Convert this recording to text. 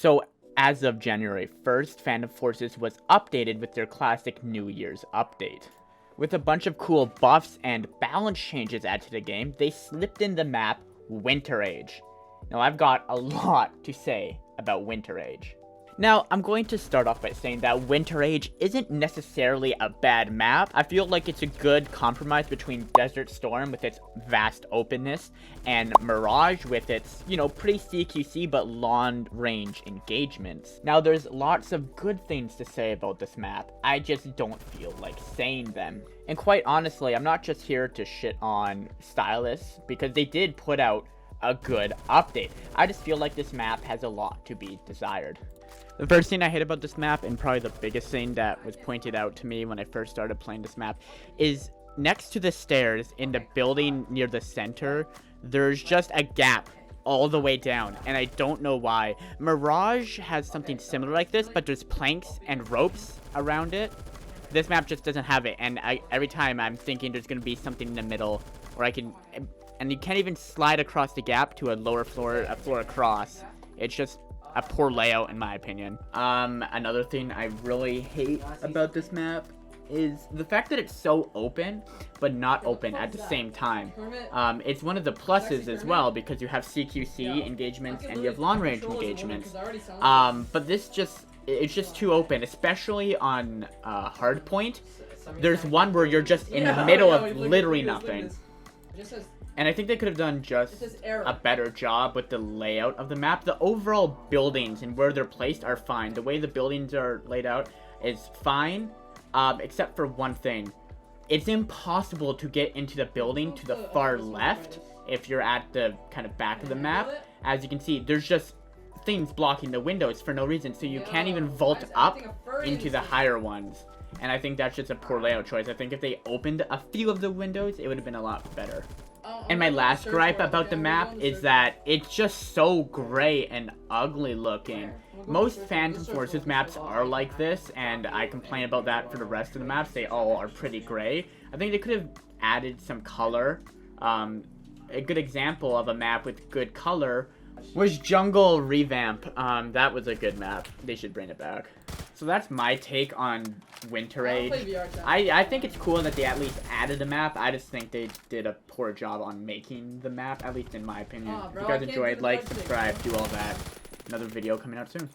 So, as of January 1st, Phantom Forces was updated with their classic New Year's update. With a bunch of cool buffs and balance changes added to the game, they slipped in the map Winter Age. Now, I've got a lot to say about Winter Age. Now, I'm going to start off by saying that Winter Age isn't necessarily a bad map. I feel like it's a good compromise between Desert Storm with its vast openness and Mirage with its, pretty CQC but long-range engagements. Now, there's lots of good things to say about this map. I just don't feel like saying them. And quite honestly, I'm not just here to shit on stylists because they did put out a good update. I just feel like this map has a lot to be desired. The first thing I hate about this map, and probably the biggest thing that was pointed out to me when I first started playing this map, is next to the stairs in the building near the center, there's just a gap all the way down, and I don't know why. Mirage has something similar like this, but there's planks and ropes around it. This map just doesn't have it, and every time I'm thinking there's going to be something in the middle where I can... And you can't even slide across the gap to a lower floor, a floor across. It's just a poor layout in my opinion. Another thing I really hate about this map is the fact that it's so open, but not open at the same time. It's one of the pluses as well because you have CQC engagements and you have long range engagements. But it's just too open, especially on hardpoint. There's one where you're just in the middle of literally nothing. And I think they could have done just a better job with the layout of the map. The overall buildings and where they're placed are fine. The way the buildings are laid out is fine, except for one thing. It's impossible to get into the building to the far left if you're at the kind of back of the map. As you can see, there's just things blocking the windows for no reason, so you can't even vault up into the higher ones. And I think that's just a poor layout choice. I think if they opened a few of the windows, it would have been a lot better. And my last gripe about the map is that it's just so gray and ugly looking. Most Phantom Forces maps are like this, and I complain about that for the rest of the maps. They all are pretty gray. I think they could have added some color. A good example of a map with good color was Jungle Revamp. That was a good map. They should bring it back. So that's my take on Winter Age. I think it's cool that they at least added a map. I just think they did a poor job on making the map, at least in my opinion. If you guys enjoyed, like, subscribe, do all that. Another video coming out soon.